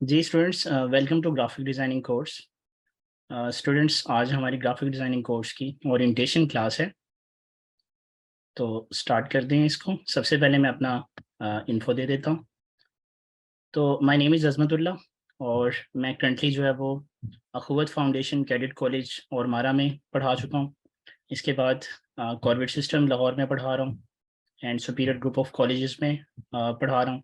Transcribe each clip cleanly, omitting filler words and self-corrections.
Ji students, welcome to graphic designing course. Students, आज हमारी graphic designing course की orientation class है, तो स्टार्ट कर दें इसको। सबसे पहले मैं अपना इन्फो दे देता हूँ। तो माय नेम इज़ अज़मतुल्लाह और मैं करंटली जो है वो अखुवत फाउंडेशन कैडेट कॉलेज और मारा में पढ़ा चुका हूँ। इसके बाद कॉर्बेट सिस्टम लाहौर में पढ़ा रहा हूँ and superior group of colleges में पढ़ा रहा हूँ।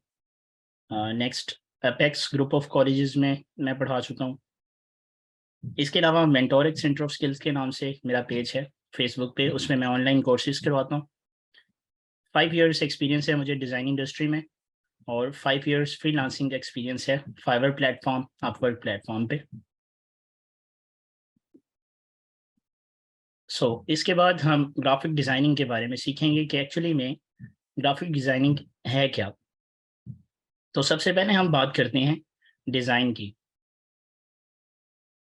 Next apex group of colleges में मैं पढ़ा चुका हूँ। इसके अलावा मेंटोरिक सेंटर ऑफ स्किल्स के नाम से मेरा पेज है फेसबुक पे, उसमें मैं ऑनलाइन कोर्सेज करवाता हूँ। 5 इयर्स एक्सपीरियंस है मुझे डिज़ाइन इंडस्ट्री में और 5 इयर्स फ्रीलांसिंग एक्सपीरियंस है फाइवर प्लेटफॉर्म, अपवर्क प्लेटफॉर्म पे। इसके बाद हम ग्राफिक डिज़ाइनिंग के बारे में सीखेंगे कि एक्चुअली में ग्राफिक डिज़ाइनिंग है क्या। तो सबसे पहले हम बात करते हैं डिज़ाइन की।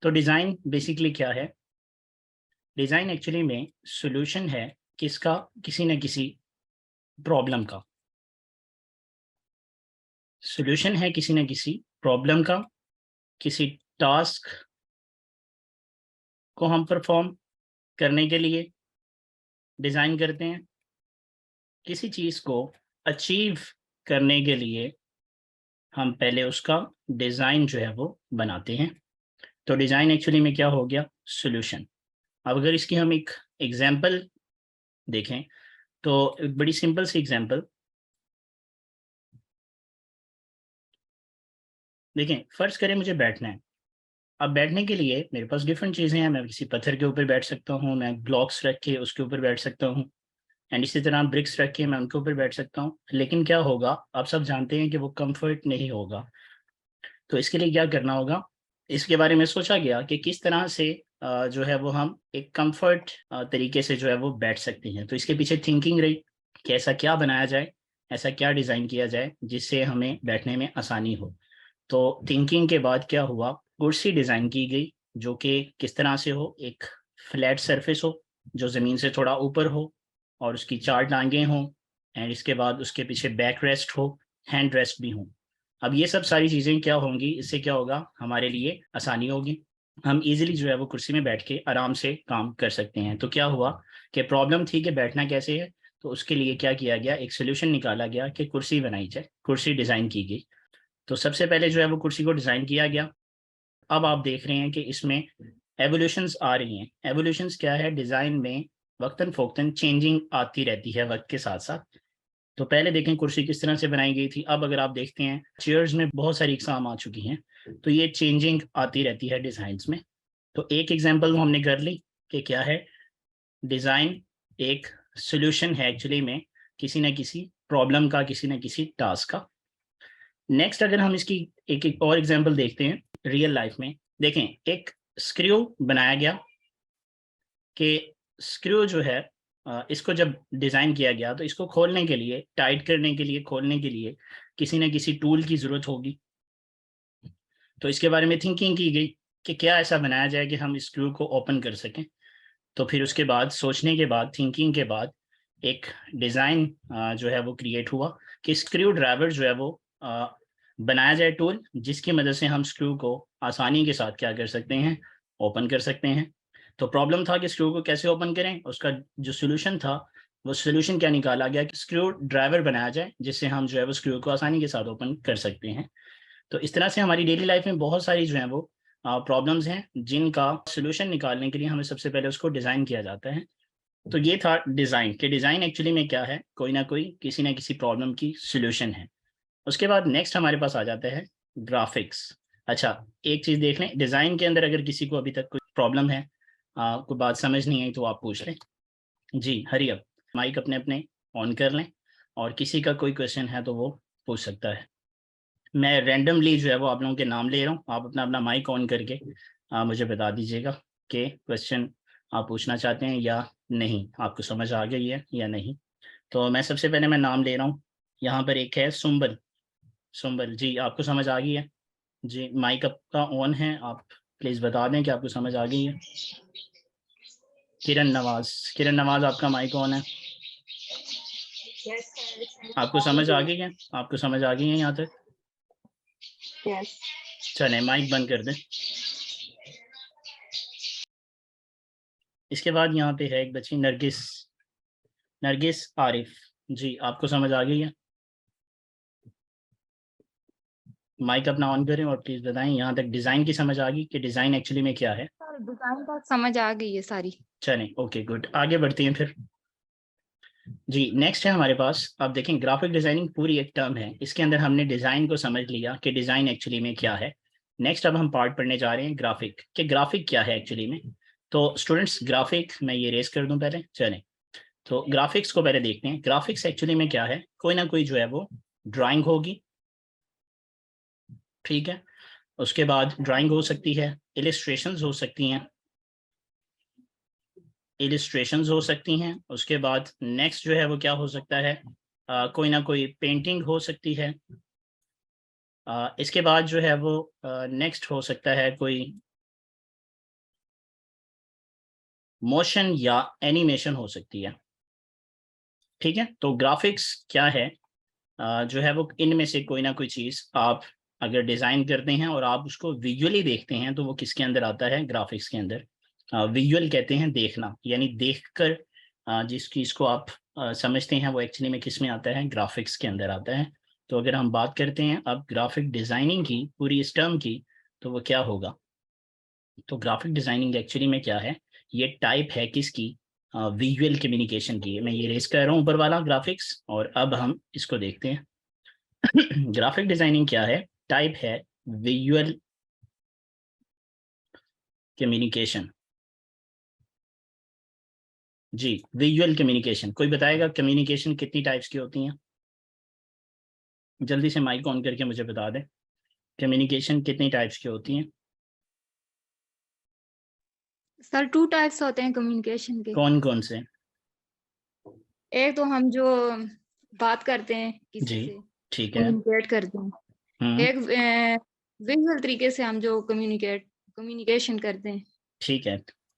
तो डिज़ाइन बेसिकली क्या है? डिज़ाइन एक्चुअली में सॉल्यूशन है किसका, किसी न किसी प्रॉब्लम का। सॉल्यूशन है किसी न किसी प्रॉब्लम का, किसी टास्क को हम परफॉर्म करने के लिए डिज़ाइन करते हैं। किसी चीज़ को अचीव करने के लिए हम पहले उसका डिज़ाइन जो है वो बनाते हैं। तो डिज़ाइन एक्चुअली में क्या हो गया? सॉल्यूशन। अब अगर इसकी हम एक एग्जांपल देखें तो एक बड़ी सिंपल सी एग्जांपल देखें। फ़र्ज़ करें मुझे बैठना है। अब बैठने के लिए मेरे पास डिफरेंट चीज़ें हैं। मैं किसी पत्थर के ऊपर बैठ सकता हूँ, मैं ब्लॉक्स रख के उसके ऊपर बैठ सकता हूँ एंड इसी तरह ब्रिक्स रख के मैं उनके ऊपर बैठ सकता हूँ। लेकिन क्या होगा, आप सब जानते हैं कि वो कंफर्ट नहीं होगा। तो इसके लिए क्या करना होगा, इसके बारे में सोचा गया कि किस तरह से जो है वो हम एक कंफर्ट तरीके से जो है वो बैठ सकते हैं। तो इसके पीछे थिंकिंग रही कि ऐसा क्या बनाया जाए, ऐसा क्या डिज़ाइन किया जाए जिससे हमें बैठने में आसानी हो। तो थिंकिंग के बाद क्या हुआ, कुर्सी डिज़ाइन की गई जो कि किस तरह से हो, एक फ्लैट सरफेस हो जो ज़मीन से थोड़ा ऊपर हो और उसकी 4 टाँगें हों एंड इसके बाद उसके पीछे बैक रेस्ट हो, हैंड रेस्ट भी हों। अब ये सब सारी चीज़ें क्या होंगी, इससे क्या होगा, हमारे लिए आसानी होगी। हम ईज़िली जो है वो कुर्सी में बैठ के आराम से काम कर सकते हैं। तो क्या हुआ कि प्रॉब्लम थी कि बैठना कैसे है, तो उसके लिए क्या किया गया, एक सॉल्यूशन निकाला गया कि कुर्सी बनाई जाए, कुर्सी डिज़ाइन की गई। तो सबसे पहले जो है वो कुर्सी को डिज़ाइन किया गया। अब आप देख रहे हैं कि इसमें एवोल्यूशंस आ रही हैं। एवोल्यूशंस क्या है, डिज़ाइन में वक्तन-फ़ोक्तन चेंजिंग आती रहती है वक़्त के साथ-साथ। तो पहले देखें कुर्सी किस तरह से बनाई गई थी। अब अगर आप देखते हैं चेयर्स में बहुत सारी इकसाम आ चुकी हैं, तो ये चेंजिंग आती रहती है डिज़ाइन्स में। तो एक एग्ज़ाम्पल हमने कर ली कि क्या है, डिज़ाइन एक सॉल्यूशन है एक्चुअली में किसी न किसी प्रॉब्लम का, किसी न किसी टास्क का। नेक्स्ट अगर हम इसकी एक और एग्जांपल देखते हैं रियल लाइफ में, देखें एक स्क्रू बनाया गया कि स्क्रू जो है इसको जब डिज़ाइन किया गया तो इसको खोलने के लिए, टाइट करने के लिए, खोलने के लिए किसी न किसी टूल की ज़रूरत होगी। तो इसके बारे में थिंकिंग की गई कि क्या ऐसा बनाया जाए कि हम स्क्रू को ओपन कर सकें। तो फिर उसके बाद सोचने के बाद, थिंकिंग के बाद एक डिज़ाइन जो है वो क्रिएट हुआ कि स्क्रू ड्राइवर जो है वो बनाया जाए टूल, जिसकी मदद से हम स्क्रू को आसानी के साथ क्या कर सकते हैं, ओपन कर सकते हैं। तो प्रॉब्लम था कि स्क्रू को कैसे ओपन करें, उसका जो सॉल्यूशन था, वो सॉल्यूशन क्या निकाला गया कि स्क्रू ड्राइवर बनाया जाए, जिससे हम जो है वो स्क्रू को आसानी के साथ ओपन कर सकते हैं। तो इस तरह से हमारी डेली लाइफ में बहुत सारी जो हैं वो प्रॉब्लम्स हैं, जिनका सॉल्यूशन निकालने के लिए हमें सबसे पहले उसको डिज़ाइन किया जाता है। तो ये था डिज़ाइन, कि डिज़ाइन एक्चुअली में क्या है, कोई ना कोई किसी न किसी प्रॉब्लम की सॉल्यूशन है। उसके बाद नेक्स्ट हमारे पास आ जाता है ग्राफ़िक्स। अच्छा, एक चीज़ देख लें, डिज़ाइन के अंदर अगर किसी को अभी तक कोई प्रॉब्लम है, कोई बात समझ नहीं आई तो आप पूछ लें। जी, हरी अप। माइक अपने-अपने ऑन कर लें और किसी का कोई क्वेश्चन है तो वो पूछ सकता है। मैं रैंडमली जो है वो आप लोगों के नाम ले रहा हूँ। आप अपना-अपना माइक ऑन करके मुझे बता दीजिएगा कि क्वेश्चन आप पूछना चाहते हैं या नहीं, आपको समझ आ गई है या नहीं। तो मैं सबसे पहले मैं नाम ले रहा हूँ। यहाँ पर एक है सुंबल। सुंबल जी, आपको समझ आ गई है? जी, माइक आपका ऑन है, आप प्लीज़ बता दें कि आपको समझ आ गई है। किरण नवाज़, किरण नवाज़ आपका माइक ऑन है। Yes, sir. आपको समझ आ गई है? आपको समझ आ गई है यहाँ तक? Yes. चले माइक बंद कर दें। इसके बाद यहाँ पे है एक बच्ची नरगिस, नरगिस आरिफ जी, आपको समझ आ गई है? माइक अपना ऑन करें और प्लीज बताएं यहाँ तक डिजाइन की समझ आ गई कि डिजाइन एक्चुअली में क्या है? डिजाइन तक समझ आ गई है सारी। चलें ओके गुड, आगे बढ़ते हैं फिर। जी नेक्स्ट है हमारे पास, आप देखें ग्राफिक डिजाइनिंग पूरी एक टर्म है, इसके अंदर हमने डिजाइन को समझ लिया कि डिजाइन एक्चुअली में क्या है। नेक्स्ट अब हम पार्ट पढ़ने जा रहे हैं ग्राफिक, कि ग्राफिक क्या है एक्चुअली में। तो स्टूडेंट्स ग्राफिक, मैं ये रेस कर दूं पहले, चलें। तो ग्राफिक्स को पहले देखते हैं, ग्राफिक्स एक्चुअली में क्या है। कोई ना कोई जो है वो ड्राइंग होगी, ठीक है। उसके बाद ड्राइंग हो सकती है, इलिस्ट्रेशंस हो सकती हैं, इलिस्ट्रेशंस हो सकती हैं। उसके बाद नेक्स्ट जो है वो क्या हो सकता है, कोई ना कोई पेंटिंग हो सकती है। इसके बाद जो है वो नेक्स्ट हो सकता है कोई मोशन या एनिमेशन हो सकती है, ठीक है। तो ग्राफिक्स क्या है, जो है वो इनमें से कोई ना कोई चीज़ आप अगर डिज़ाइन करते हैं और आप उसको विजुअली देखते हैं तो वो किसके अंदर आता है, ग्राफिक्स के अंदर। विजुअल कहते हैं देखना, यानी देखकर जिस चीज़ को आप समझते हैं वो एक्चुअली में किस में आता है, ग्राफिक्स के अंदर आता है। तो अगर हम बात करते हैं अब ग्राफिक डिज़ाइनिंग की, पूरी इस टर्म की, तो वो क्या होगा। तो ग्राफिक डिज़ाइनिंग एक्चुअली में क्या है, ये टाइप है किसकी, विजुअल कम्युनिकेशन की। मैं ये रेस कर रहा हूँ ऊपर वाला ग्राफिक्स, और अब हम इसको देखते हैं। ग्राफिक डिजाइनिंग क्या है, टाइप है विजुअल कम्युनिकेशन। जी विजुअल कम्युनिकेशन, कोई बताएगा कम्युनिकेशन कितनी टाइप्स की होती हैं? जल्दी से माइक ऑन करके मुझे बता दें, कम्युनिकेशन कितनी टाइप्स की होती हैं? सर 2 टाइप्स होते हैं कम्युनिकेशन के। कौन कौन से? एक तो हम जो बात करते हैं किसी जी से, ठीक है। कम्युनिकेट करते हैं। हम्म, एक विजुअल तरीके से हम जो कम्युनिकेशन करते हैं। ठीक है,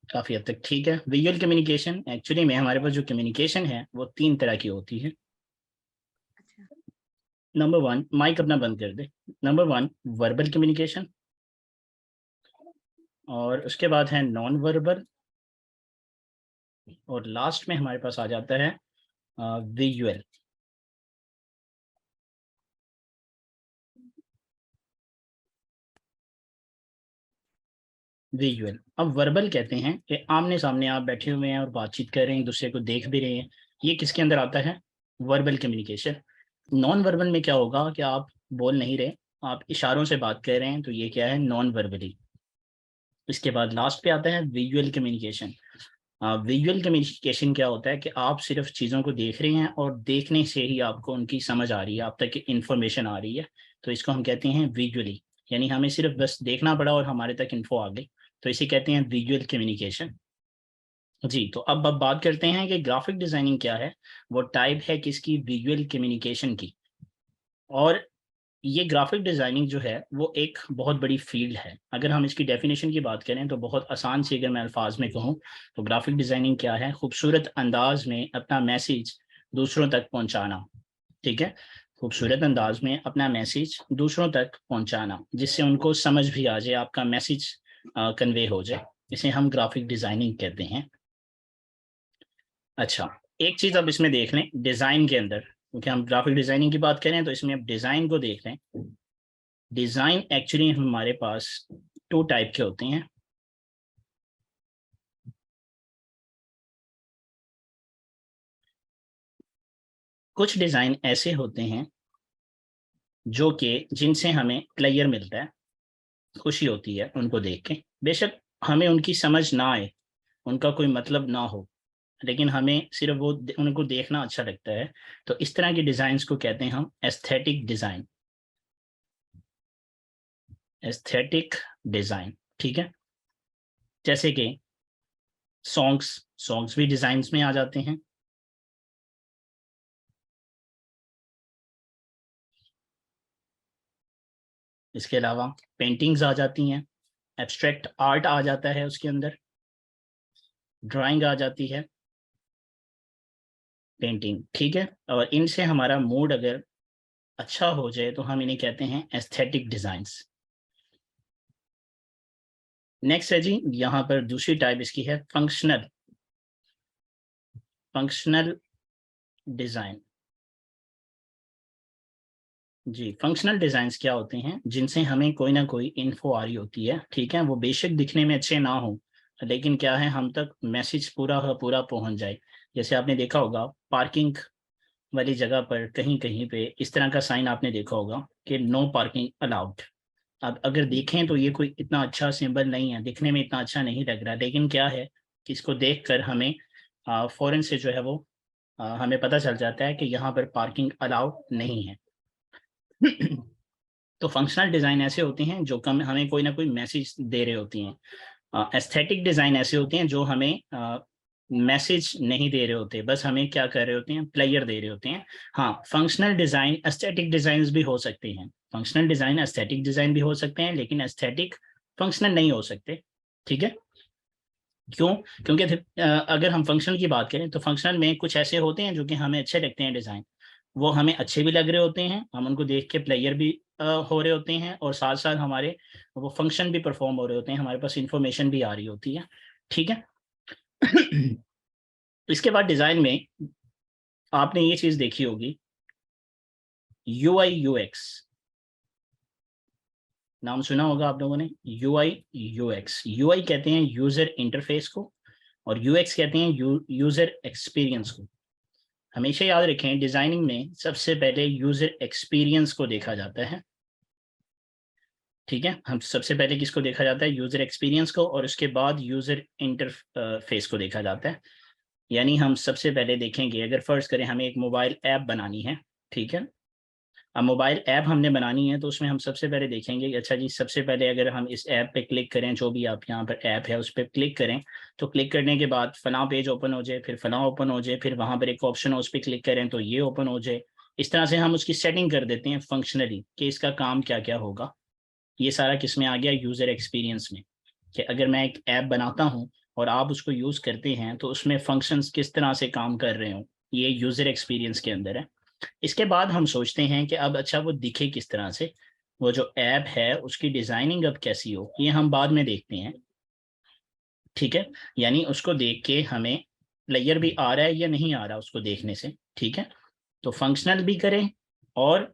काफी हद तक ठीक है। विजुअल कम्युनिकेशन एक्चुअली में हमारे पास जो कम्युनिकेशन है वो 3 तरह की होती है। अच्छा। नंबर 1, माइक अपना बंद कर दे। नंबर 1 वर्बल कम्युनिकेशन, और उसके बाद है नॉन वर्बल, और लास्ट में हमारे पास आ जाता है विजुअल। विजुअल, अब वर्बल कहते हैं कि आमने सामने आप बैठे हुए हैं और बातचीत कर रहे हैं, एक दूसरे को देख भी रहे हैं, ये किसके अंदर आता है, वर्बल कम्युनिकेशन। नॉन वर्बल में क्या होगा कि आप बोल नहीं रहे, आप इशारों से बात कर रहे हैं, तो ये क्या है, नॉन वर्बली। इसके बाद लास्ट पे आता है विजुअल कम्युनिकेशन। विजुअल कम्युनिकेशन क्या होता है कि आप सिर्फ चीज़ों को देख रहे हैं और देखने से ही आपको उनकी समझ आ रही है, आप तक इंफॉर्मेशन आ रही है, तो इसको हम कहते हैं विजुअली। यानी हमें सिर्फ बस देखना पड़ा और हमारे तक इन्फो आ गई, तो इसे कहते हैं विजुअल कम्युनिकेशन। जी तो अब बात करते हैं कि ग्राफिक डिजाइनिंग क्या है। वो टाइप है किसकी, विजुअल कम्युनिकेशन की। और ये ग्राफिक डिजाइनिंग जो है वो एक बहुत बड़ी फील्ड है। अगर हम इसकी डेफिनेशन की बात करें तो बहुत आसान से अगर मैं अल्फाज में कहूँ तो ग्राफिक डिजाइनिंग क्या है, खूबसूरत अंदाज में अपना मैसेज दूसरों तक पहुंचाना, ठीक है। खूबसूरत अंदाज में अपना मैसेज दूसरों तक पहुंचाना जिससे उनको समझ भी आ जाए, आपका मैसेज कन्वे हो जाए, इसे हम ग्राफिक डिजाइनिंग कहते हैं। अच्छा, एक चीज अब इसमें देख लें डिजाइन के अंदर, क्योंकि हम ग्राफिक डिजाइनिंग की बात करें तो इसमें अब डिजाइन को देख लें। डिजाइन एक्चुअली हमारे पास 2 टाइप के होते हैं। कुछ डिजाइन ऐसे होते हैं जो कि जिनसे हमें प्लेयर मिलता है, खुशी होती है उनको देख के, बेशक हमें उनकी समझ ना आए, उनका कोई मतलब ना हो, लेकिन हमें सिर्फ वो उनको देखना अच्छा लगता है। तो इस तरह के डिजाइन को कहते हैं हम एस्थेटिक डिजाइन, एस्थेटिक डिजाइन, ठीक है। जैसे कि सॉन्ग्स, सॉन्ग्स भी डिजाइन में आ जाते हैं। इसके अलावा पेंटिंग्स आ जाती हैं, एब्स्ट्रैक्ट आर्ट आ जाता है उसके अंदर, ड्राइंग आ जाती है, पेंटिंग, ठीक है। और इनसे हमारा मूड अगर अच्छा हो जाए तो हम इन्हें कहते हैं एस्थेटिक डिजाइन्स। नेक्स्ट है जी, यहाँ पर दूसरी टाइप इसकी है फंक्शनल डिजाइन। जी, फंक्शनल डिजाइन्स क्या होते हैं, जिनसे हमें कोई ना कोई इन्फो आ रही होती है, ठीक है, वो बेशक दिखने में अच्छे ना हो, लेकिन क्या है, हम तक मैसेज पूरा का पूरा पहुंच जाए। जैसे आपने देखा होगा पार्किंग वाली जगह पर कहीं कहीं पे इस तरह का साइन आपने देखा होगा कि नो पार्किंग अलाउड। अब अगर देखें तो ये कोई इतना अच्छा सिंबल नहीं है, दिखने में इतना अच्छा नहीं लग रहा, लेकिन क्या है कि इसको देख कर हमें फौरन से जो है वो हमें पता चल जाता है कि यहाँ पर पार्किंग अलाउड नहीं है। तो फंक्शनल डिजाइन ऐसे होते हैं जो कम हमें कोई ना कोई मैसेज दे रहे होती हैं। एस्थेटिक डिजाइन ऐसे होते हैं जो हमें मैसेज नहीं दे रहे होते, बस हमें क्या कर रहे होते हैं, प्लेयर दे रहे होते हैं। हाँ, फंक्शनल डिजाइन एस्थेटिक डिजाइन भी हो सकते हैं, फंक्शनल डिजाइन एस्थेटिक डिजाइन भी हो सकते हैं, लेकिन एस्थेटिक फंक्शनल नहीं हो सकते। ठीक है, क्यों? क्योंकि अगर हम फंक्शनल की बात करें तो फंक्शनल में कुछ ऐसे होते हैं जो कि हमें अच्छे लगते हैं डिजाइन, वो हमें अच्छे भी लग रहे होते हैं, हम उनको देख के प्लेयर भी हो रहे होते हैं, और साथ साथ हमारे वो फंक्शन भी परफॉर्म हो रहे होते हैं, हमारे पास इंफॉर्मेशन भी आ रही होती है। ठीक है। इसके बाद डिजाइन में आपने ये चीज देखी होगी, UI UX, नाम सुना होगा आप लोगों ने, UI UX। UI कहते हैं यूजर इंटरफेस को, और UX कहते हैं यूजर एक्सपीरियंस को। हमेशा याद रखें, डिजाइनिंग में सबसे पहले यूजर एक्सपीरियंस को देखा जाता है। ठीक है, हम सबसे पहले किसको देखा जाता है, यूजर एक्सपीरियंस को, और उसके बाद यूजर इंटरफेस को देखा जाता है। यानी हम सबसे पहले देखेंगे, अगर फर्ज करें हमें एक मोबाइल ऐप बनानी है, ठीक है, अब मोबाइल ऐप हमने बनानी है तो उसमें हम सबसे पहले देखेंगे कि अच्छा जी, सबसे पहले अगर हम इस ऐप पे क्लिक करें, जो भी आप यहाँ पर ऐप है उस पर क्लिक करें, तो क्लिक करने के बाद फला पेज ओपन हो जाए, फिर फला ओपन हो जाए, फिर वहां पर एक ऑप्शन है उस पर क्लिक करें तो ये ओपन हो जाए। इस तरह से हम उसकी सेटिंग कर देते हैं फंक्शनली कि इसका काम क्या क्या होगा। ये सारा किस में आ गया, यूजर एक्सपीरियंस में, कि अगर मैं एक ऐप बनाता हूँ और आप उसको यूज करते हैं तो उसमें फंक्शंस किस तरह से काम कर रहे हो, ये यूजर एक्सपीरियंस के अंदर है। इसके बाद हम सोचते हैं कि अब अच्छा वो दिखे किस तरह से, वो जो ऐप है उसकी डिजाइनिंग अब कैसी हो, ये हम बाद में देखते हैं। ठीक है, यानी उसको देख के हमें लेयर भी आ रहा है या नहीं आ रहा उसको देखने से। ठीक है, तो फंक्शनल भी करें और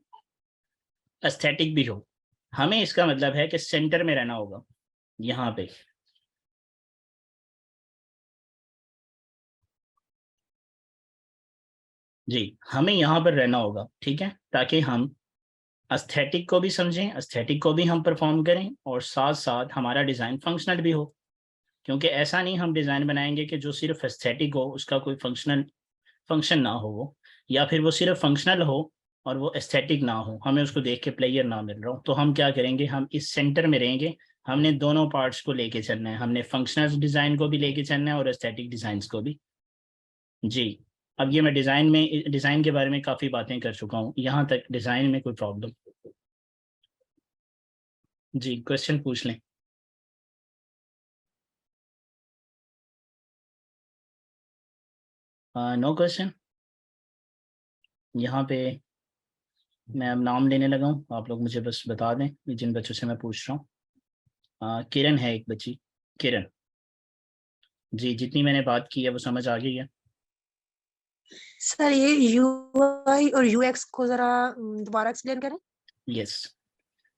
एस्थेटिक भी हो, हमें इसका मतलब है कि सेंटर में रहना होगा यहाँ पे। जी, हमें यहाँ पर रहना होगा, ठीक है, ताकि हम एस्थेटिक को भी समझें, एस्थेटिक को भी हम परफॉर्म करें, और साथ साथ हमारा डिज़ाइन फंक्शनल भी हो। क्योंकि ऐसा नहीं हम डिज़ाइन बनाएंगे कि जो सिर्फ एस्थेटिक हो उसका कोई फंक्शन ना हो वो, या फिर वो सिर्फ फंक्शनल हो और वो एस्थेटिक ना हो, हमें उसको देख के प्लेयर ना मिल रहा हो। तो हम क्या करेंगे, हम इस सेंटर में रहेंगे, हमने दोनों पार्ट्स को लेके चलना है, हमने फंक्शनल डिज़ाइन को भी लेके चलना है और एस्थेटिक डिज़ाइन को भी। जी, अब ये मैं डिज़ाइन के बारे में काफ़ी बातें कर चुका हूँ, यहाँ तक डिज़ाइन में कोई प्रॉब्लम? जी, क्वेश्चन पूछ लें। No question. यहाँ पे मैं अब नाम लेने लगा हूँ, आप लोग मुझे बस बता दें जिन बच्चों से मैं पूछ रहा हूँ। किरण है एक बच्ची, किरण। जी, जितनी मैंने बात की है वो समझ आ गई है? सर ये यूआई और यूएक्स को जरा दोबारा एक्सप्लेन करें। यस,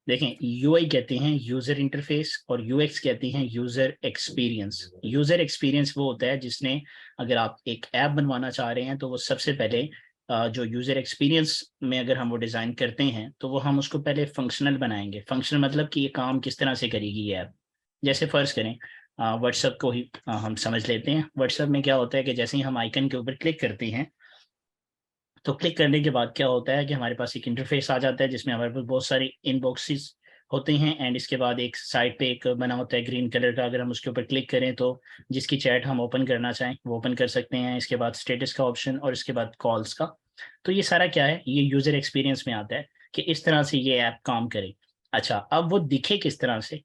देखें, यूआई कहते हैं यूजर इंटरफेस और यूएक्स कहते हैं यूजर एक्सपीरियंस। यूजर एक्सपीरियंस वो होता है जिसने, अगर आप एक ऐप बनवाना चाह रहे हैं तो वो सबसे पहले जो यूजर एक्सपीरियंस में अगर हम वो डिज़ाइन करते हैं तो वो हम उसको पहले फंक्शनल बनाएंगे। फंक्शनल मतलब कि ये काम किस तरह से करेगी ये ऐप। जैसे फर्ज करें व्हाट्सएप को ही हम समझ लेते हैं। व्हाट्सएप में क्या होता है कि जैसे ही हम आइकन के ऊपर क्लिक करते हैं तो क्लिक करने के बाद क्या होता है कि हमारे पास एक इंटरफेस आ जाता है जिसमें हमारे पास बहुत सारी इनबॉक्सेस होते हैं, एंड इसके बाद एक साइड पे एक बना होता है ग्रीन कलर का, अगर हम उसके ऊपर क्लिक करें तो जिसकी चैट हम ओपन करना चाहें वो ओपन कर सकते हैं। इसके बाद स्टेटस का ऑप्शन और इसके बाद कॉल्स का। तो ये सारा क्या है, ये यूजर एक्सपीरियंस में आता है कि इस तरह से ये ऐप काम करे। अच्छा, अब वो दिखे किस तरह से,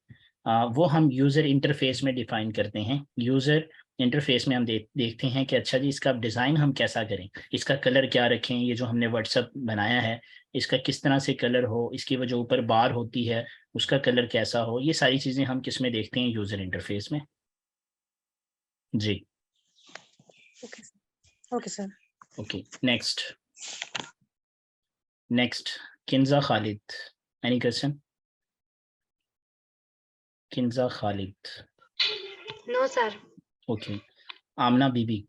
वो हम यूजर इंटरफेस में डिफाइन करते हैं। यूजर इंटरफेस में हम देखते हैं कि अच्छा जी इसका डिज़ाइन हम कैसा करें, इसका कलर क्या रखें, ये जो हमने व्हाट्सअप बनाया है इसका किस तरह से कलर हो, इसकी वो जो ऊपर बार होती है उसका कलर कैसा हो, ये सारी चीज़ें हम किस में देखते हैं, यूज़र इंटरफेस में। जी okay sir. Okay, next Kinza Khalid, any question? Kinza Khalid, no sir. Okay. Amna Bibi,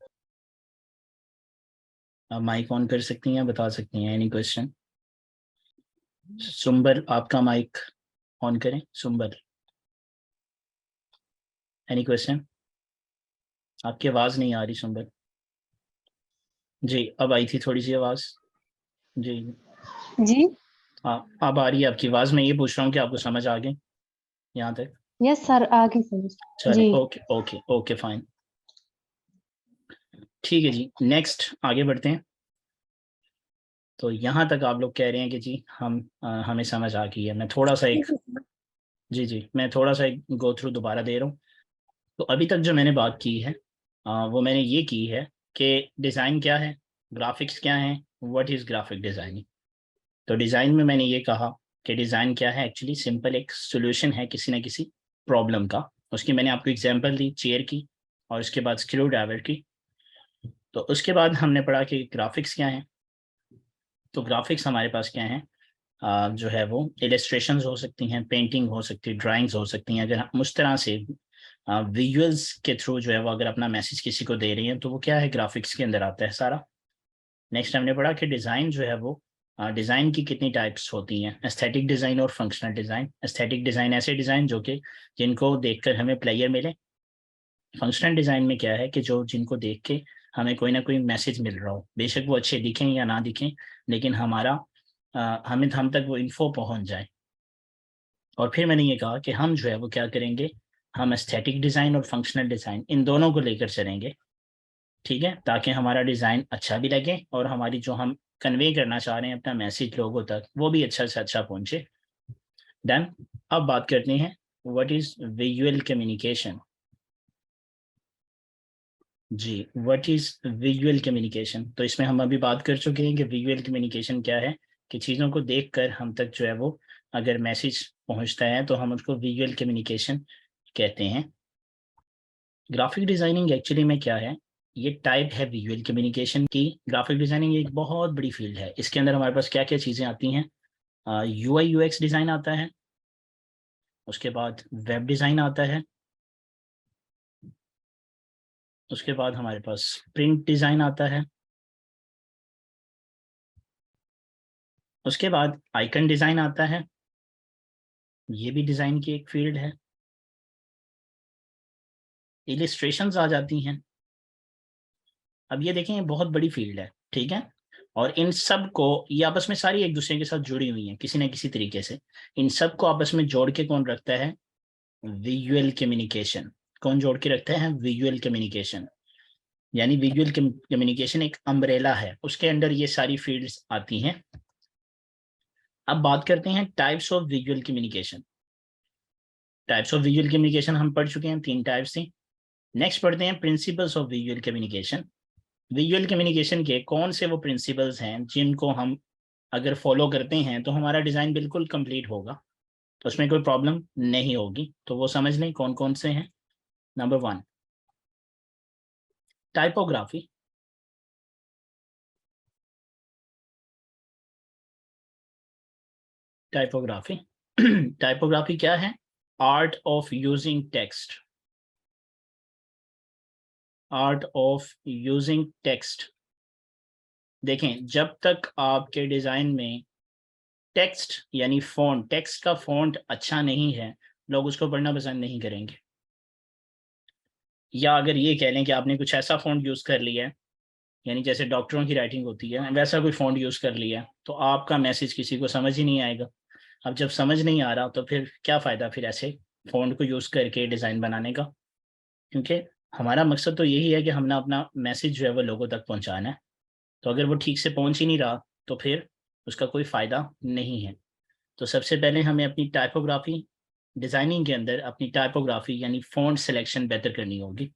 आप माइक ऑन कर सकती हैं, बता सकती हैं, एनी क्वेश्चन? सुंबर, आपका माइक ऑन करें, सुंबर, एनी क्वेश्चन? आपकी आवाज़ नहीं आ रही सुंबर। जी, अब आई थी थोड़ी सी आवाज़। जी जी अब आ रही है आपकी आवाज़। मैं ये पूछ रहा हूँ कि आपको समझ आ गई यहाँ तक? यस सर, आगे समझ। चले, जी ओके ओके ओके फाइन, ठीक है जी। नेक्स्ट आगे बढ़ते हैं। तो यहाँ तक आप लोग कह रहे हैं कि जी हमें समझ आ गई है। मैं थोड़ा सा एक जी मैं थोड़ा सा एक गो थ्रू दोबारा दे रहा हूँ। तो अभी तक जो मैंने बात की है वो मैंने ये की है कि डिज़ाइन क्या है, ग्राफिक्स क्या है, व्हाट इज़ ग्राफिक डिज़ाइनिंग। तो डिज़ाइन में मैंने ये कहा कि डिज़ाइन क्या है, एक्चुअली सिंपल एक सोल्यूशन है किसी न किसी प्रॉब्लम का। उसकी मैंने आपको एग्जांपल दी चेयर की, और उसके बाद स्क्रू ड्राइवर की। तो उसके बाद हमने पढ़ा कि ग्राफिक्स क्या है। तो ग्राफिक्स हमारे पास क्या है, जो है वो इलस्ट्रेशंस हो सकती हैं, पेंटिंग हो सकती है, ड्राइंग्स हो सकती हैं। अगर हम उस तरह से विजुअल्स के थ्रू जो है वो अगर अपना मैसेज किसी को दे रही हैं तो वो क्या है, ग्राफिक्स के अंदर आता है सारा। नेक्स्ट हमने पढ़ा कि डिज़ाइन जो है वो डिज़ाइन की कितनी टाइप्स होती हैं, एस्थेटिक डिज़ाइन और फंक्शनल डिज़ाइन। एस्थेटिक डिज़ाइन ऐसे डिज़ाइन जो कि जिनको देखकर हमें प्लेयर मिले। फंक्शनल डिज़ाइन में क्या है कि जो जिनको देख के हमें कोई ना कोई मैसेज मिल रहा हो, बेशक वो अच्छे दिखें या ना दिखें, लेकिन हमारा हम तक वो इन्फो पहुंच जाए। और फिर मैंने ये कहा कि हम जो है वो क्या करेंगे, हम एस्थेटिक डिज़ाइन और फंक्शनल डिज़ाइन इन दोनों को लेकर चलेंगे, ठीक है, ताकि हमारा डिज़ाइन अच्छा भी लगे और हमारी जो हम कन्वे करना चाह रहे हैं अपना मैसेज लोगों तक वो भी अच्छा से अच्छा पहुंचे। डन। अब बात करते हैं व्हाट इज़ विजुअल कम्युनिकेशन। जी, व्हाट इज़ विजुअल कम्युनिकेशन। तो इसमें हम अभी बात कर चुके हैं कि विजुअल कम्युनिकेशन क्या है, कि चीज़ों को देखकर हम तक जो है वो अगर मैसेज पहुंचता है तो हम उसको विजुअल कम्युनिकेशन कहते हैं। ग्राफिक डिज़ाइनिंग एक्चुअली में क्या है, ये टाइप है विजुअल कम्युनिकेशन की। ग्राफिक डिज़ाइनिंग एक बहुत बड़ी फील्ड है। इसके अंदर हमारे पास क्या क्या चीज़ें आती हैं, यूआई यूएक्स डिज़ाइन आता है, उसके बाद वेब डिज़ाइन आता है, उसके बाद हमारे पास प्रिंट डिज़ाइन आता है, उसके बाद आइकन डिज़ाइन आता है, ये भी डिज़ाइन की एक फील्ड है। इलिस्ट्रेशंस आ जाती हैं। अब ये देखें, ये बहुत बड़ी फील्ड है, ठीक है, और इन सब को ये आपस में सारी एक दूसरे के साथ जुड़ी हुई हैं किसी न किसी तरीके से। इन सब को आपस में जोड़ के कौन रखता है, विजुअल कम्युनिकेशन। कौन जोड़ के रखता है, विजुअल कम्युनिकेशन। यानी विजुअल कम्युनिकेशन एक अम्ब्रेला है, उसके अंदर ये सारी फील्ड्स आती हैं। अब बात करते हैं types of visual communication. Types of visual communication हम पढ़ चुके हैं, 3 टाइप्स थी। नेक्स्ट पढ़ते हैं principles of visual communication. Visual communication के कौन से वो प्रिंसिपल्स हैं जिनको हम अगर फॉलो करते हैं तो हमारा डिज़ाइन बिल्कुल कंप्लीट होगा, तो उसमें कोई प्रॉब्लम नहीं होगी। तो वो समझ लें कौन कौन से हैं। Number 1, typography. टाइपोग्राफी टाइपोग्राफी क्या है, art of using text. Art of using text. देखें, जब तक आपके डिज़ाइन में टेक्स्ट यानी फ़ॉन्ट, टेक्स्ट का फ़ॉन्ट अच्छा नहीं है, लोग उसको पढ़ना पसंद नहीं करेंगे। या अगर ये कह लें कि आपने कुछ ऐसा फ़ॉन्ट यूज़ कर लिया है, यानी जैसे डॉक्टरों की राइटिंग होती है वैसा कोई फ़ॉन्ट यूज़ कर लिया, तो आपका मैसेज किसी को समझ ही नहीं आएगा। अब जब समझ नहीं आ रहा तो फिर क्या फ़ायदा फिर ऐसे फ़ॉन्ट को यूज़ करके डिज़ाइन बनाने का, क्योंकि हमारा मकसद तो यही है कि हमने अपना मैसेज जो है वो लोगों तक पहुँचाना है। तो अगर वो ठीक से पहुँच ही नहीं रहा तो फिर उसका कोई फ़ायदा नहीं है। तो सबसे पहले हमें अपनी टाइपोग्राफी, डिज़ाइनिंग के अंदर अपनी टाइपोग्राफी यानी फ़ॉन्ट सिलेक्शन बेहतर करनी होगी।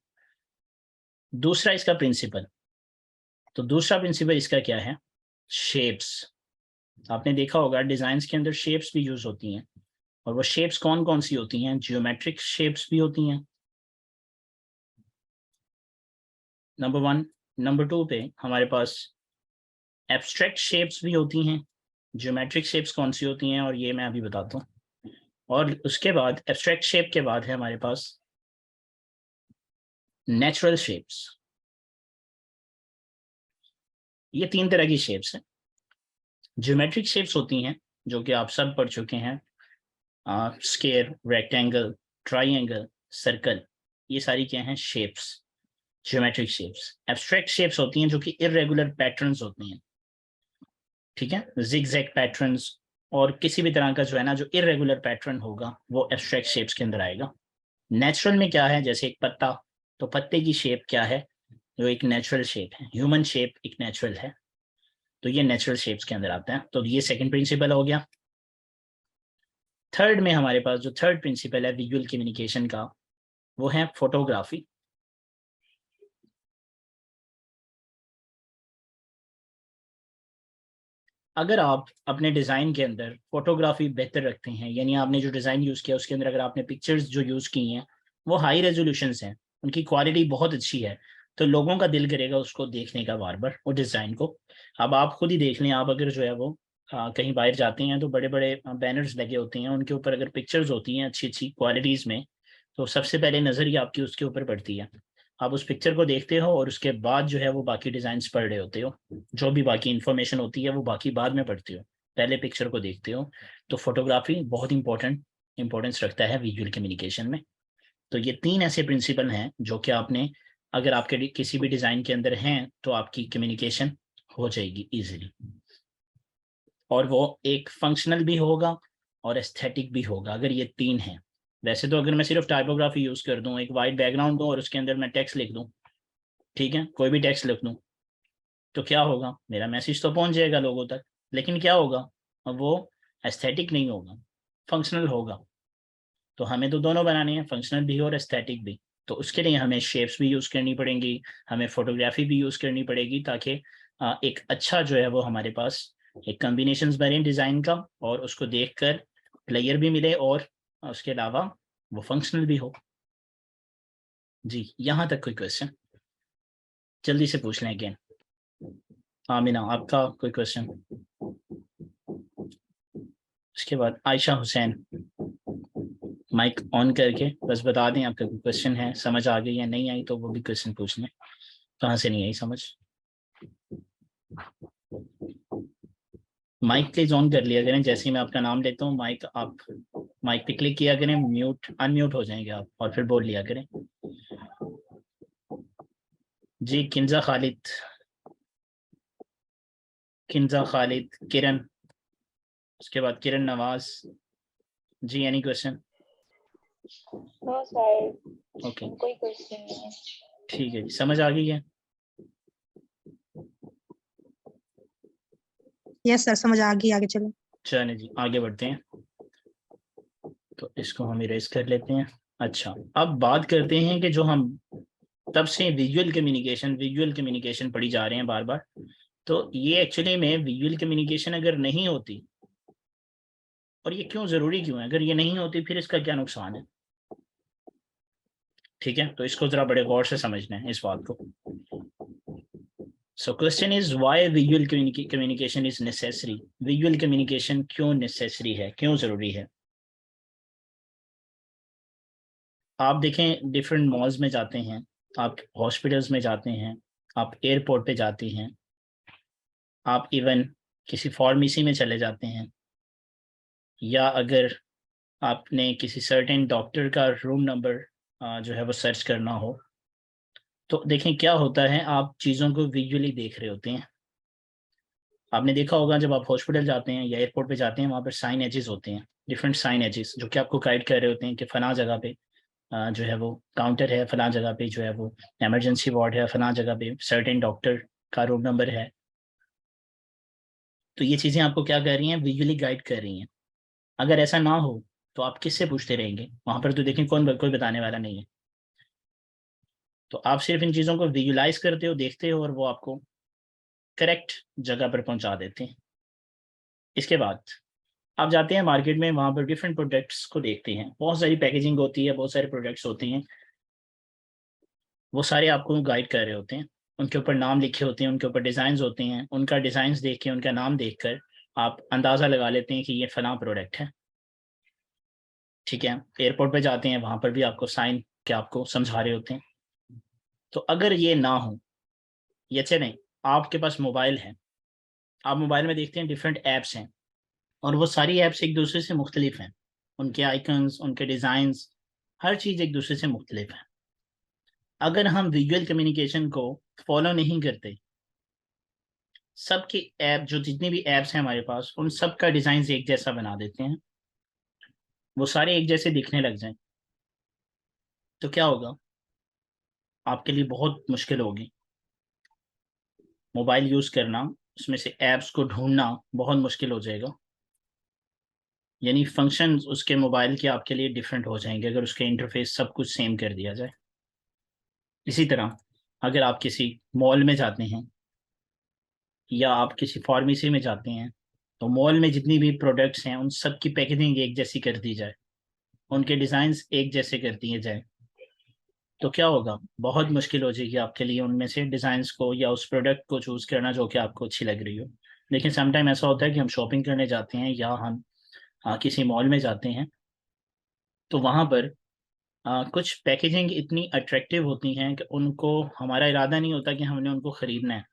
दूसरा इसका प्रिंसिपल, तो दूसरा प्रिंसिपल इसका क्या है, शेप्स। आपने देखा होगा डिजाइन्स के अंदर शेप्स भी यूज होती हैं, और वो शेप्स कौन कौन सी होती हैं, जियोमेट्रिक शेप्स भी होती हैं, नंबर 1। नंबर 2 पे हमारे पास एब्स्ट्रैक्ट शेप्स भी होती हैं। जियोमेट्रिक शेप्स कौन सी होती हैं, और ये मैं अभी बताता हूँ। और उसके बाद एब्स्ट्रैक्ट शेप के बाद है हमारे पास नेचुरल शेप्स। ये 3 तरह की शेप्स हैं। ज्योमेट्रिक शेप्स होती हैं जो कि आप सब पढ़ चुके हैं, स्क्वायर, रेक्टेंगल, ट्राइंगल, सर्कल, ये सारी क्या हैं, shapes, geometric shapes. Abstract shapes होती हैं जो कि इर्रेगुलर पैटर्न्स होती हैं, ठीक है, जिगजैग पैटर्न्स, और किसी भी तरह का जो है ना जो इर्रेगुलर पैटर्न होगा वो एब्स्ट्रैक्ट शेप्स के अंदर आएगा। नेचुरल में क्या है, जैसे एक पत्ता, तो पत्ते की शेप क्या है, जो एक नेचुरल शेप है, ह्यूमन शेप एक नेचुरल है, तो ये नेचुरल शेप्स के अंदर आता है। तो ये सेकंड प्रिंसिपल हो गया। थर्ड में हमारे पास जो थर्ड प्रिंसिपल है विजुअल कम्युनिकेशन का, वो है फोटोग्राफी। अगर आप अपने डिज़ाइन के अंदर फोटोग्राफी बेहतर रखते हैं, यानी आपने जो डिज़ाइन यूज़ किया उसके अंदर अगर आपने पिक्चर्स जो यूज़ की हैं वो हाई रेजोल्यूशंस हैं, उनकी क्वालिटी बहुत अच्छी है, तो लोगों का दिल करेगा उसको देखने का बार बार, वो डिज़ाइन को। अब आप खुद ही देख लें, आप अगर जो है वो कहीं बाहर जाते हैं तो बड़े बड़े बैनर्स लगे होते हैं, उनके ऊपर अगर पिक्चर्स होती हैं अच्छी अच्छी क्वालिटीज़ में, तो सबसे पहले नज़र ही आपकी उसके ऊपर पड़ती है। आप उस पिक्चर को देखते हो और उसके बाद जो है वो बाकी डिज़ाइंस पढ़ रहे होते हो, जो भी बाकी इन्फॉर्मेशन होती है वो बाकी बाद में पढ़ते हो, पहले पिक्चर को देखते हो। तो फोटोग्राफी बहुत इंपॉर्टेंस रखता है विजुअल कम्युनिकेशन में। तो ये 3 ऐसे प्रिंसिपल हैं जो कि आपने अगर आपके किसी भी डिज़ाइन के अंदर हैं तो आपकी कम्युनिकेशन हो जाएगी ईजिली, और वो एक फंक्शनल भी होगा और एस्थेटिक भी होगा अगर ये 3 हैं। वैसे तो अगर मैं सिर्फ टाइपोग्राफी यूज़ कर दूं, एक वाइट बैकग्राउंड दूं और उसके अंदर मैं टेक्स्ट लिख दूं, ठीक है, कोई भी टेक्स्ट लिख दूं, तो क्या होगा, मेरा मैसेज तो पहुंच जाएगा लोगों तक, लेकिन क्या होगा, वो एस्थेटिक नहीं होगा, फंक्शनल होगा। तो हमें तो दोनों बनाने हैं, फंक्शनल भी और एस्थेटिक भी। तो उसके लिए हमें शेप्स भी यूज़ करनी पड़ेंगी, हमें फोटोग्राफी भी यूज़ करनी पड़ेगी, ताकि एक अच्छा जो है वो हमारे पास एक कॉम्बिनेशंस बने डिज़ाइन का, और उसको देखकर प्लेयर भी मिले, और उसके अलावा वो फंक्शनल भी हो। जी, यहाँ तक कोई क्वेश्चन जल्दी से पूछ लें अगेन। आमिना, आपका कोई क्वेश्चन? उसके बाद आयशा हुसैन, माइक ऑन करके बस बता दें आपका कोई क्वेश्चन है, समझ आ गई या नहीं आई, तो वो भी क्वेश्चन पूछ लें, कहाँ से नहीं आई समझ। माइक प्लीज ऑन कर लिया करें, जैसे ही मैं आपका नाम लेता हूँ माइक आप माइक पे क्लिक किया करें, म्यूट अनम्यूट हो जाएंगे आप, और फिर बोल लिया करें। जी, किंजा खालिद, किरण, उसके बाद किरण नवाज। जी, any question? No sir, okay, कोई क्वेश्चन नहीं है। ठीक है जी, समझ आ गई है? यस सर, समझ आ गई, आगे चलो। चलिए जी, आगे बढ़ते हैं। तो इसको हम इरेज कर लेते हैं। अच्छा, अब बात करते हैं कि जो हम तब से विजुअल कम्युनिकेशन पढ़ी जा रहे हैं बार बार, तो ये एक्चुअली में विजुअल कम्युनिकेशन अगर नहीं होती, और ये क्यों ज़रूरी क्यों है, अगर ये नहीं होती फिर इसका क्या नुकसान है, ठीक है, तो इसको ज़रा बड़े गौर से समझना है इस बात को। So question is why visual communication is necessary. Visual communication क्यों नेसेसरी है, क्यों ज़रूरी है? आप देखें, डिफरेंट मॉल्स में जाते हैं, आप हॉस्पिटल्स में जाते हैं, आप एयरपोर्ट पे जाते हैं, आप इवन किसी फार्मेसी में चले जाते हैं, या अगर आपने किसी सर्टेन डॉक्टर का रूम नंबर जो है वो सर्च करना हो, तो देखें क्या होता है, आप चीज़ों को विजुअली देख रहे होते हैं। आपने देखा होगा जब आप हॉस्पिटल जाते हैं या एयरपोर्ट पे जाते हैं, वहाँ पर साइन एजेस होते हैं, डिफरेंट साइन एजेस, जो कि आपको गाइड कर रहे होते हैं कि फ़लाँ जगह पे जो है वो काउंटर है, फ़लाँ जगह पे जो है वो इमरजेंसी वार्ड है, फ़लाँ जगह पे सर्टेन डॉक्टर का रूम नंबर है। तो ये चीज़ें आपको क्या कर रही हैं, विजुअली गाइड कर रही हैं। अगर ऐसा ना हो तो आप किससे पूछते रहेंगे, वहाँ पर तो देखें कोई बताने वाला नहीं है। तो आप सिर्फ इन चीज़ों को विजुलाइज करते हो, देखते हो, और वो आपको करेक्ट जगह पर पहुंचा देते हैं। इसके बाद आप जाते हैं मार्केट में, वहाँ पर डिफरेंट प्रोडक्ट्स को देखते हैं, बहुत सारी पैकेजिंग होती है, बहुत सारे प्रोडक्ट्स होते हैं, वो सारे आपको गाइड कर रहे होते हैं, उनके ऊपर नाम लिखे होते हैं, उनके ऊपर डिज़ाइंस होते हैं, उनका डिज़ाइंस देख के, उनका नाम देख कर आप अंदाज़ा लगा लेते हैं कि ये फलां प्रोडक्ट है। ठीक है, एयरपोर्ट पे जाते हैं, वहाँ पर भी आपको साइन के आपको समझा रहे होते हैं। तो अगर ये ना हो, ये चलें, आपके पास मोबाइल है, आप मोबाइल में देखते हैं डिफरेंट ऐप्स हैं, और वो सारी ऐप्स एक दूसरे से मुख्तलिफ हैं, उनके आइकन्स, उनके डिज़ाइंस, हर चीज़ एक दूसरे से मुख्तलिफ है। अगर हम विजुअल कम्युनिकेशन को फॉलो नहीं करते, सबकी ऐप, जो जितनी भी ऐप्स हैं हमारे पास, उन सब का डिज़ाइन एक जैसा बना देते हैं, वो सारे एक जैसे दिखने लग जाएं, तो क्या होगा, आपके लिए बहुत मुश्किल होगी मोबाइल यूज़ करना, उसमें से ऐप्स को ढूंढना बहुत मुश्किल हो जाएगा। यानी फंक्शन उसके मोबाइल के आपके लिए डिफरेंट हो जाएंगे अगर उसके इंटरफेस सब कुछ सेम कर दिया जाए। इसी तरह अगर आप किसी मॉल में जाते हैं या आप किसी फार्मेसी में जाते हैं, तो मॉल में जितनी भी प्रोडक्ट्स हैं उन सब की पैकेजिंग एक जैसी कर दी जाए, उनके डिज़ाइंस एक जैसे कर दिए जाए, तो क्या होगा, बहुत मुश्किल हो जाएगी आपके लिए उनमें से डिज़ाइंस को या उस प्रोडक्ट को चूज़ करना जो कि आपको अच्छी लग रही हो। लेकिन समटाइम ऐसा होता है कि हम शॉपिंग करने जाते हैं या हम किसी मॉल में जाते हैं, तो वहाँ पर कुछ पैकेजिंग इतनी अट्रैक्टिव होती हैं कि उनको, हमारा इरादा नहीं होता कि हमने उनको ख़रीदना है,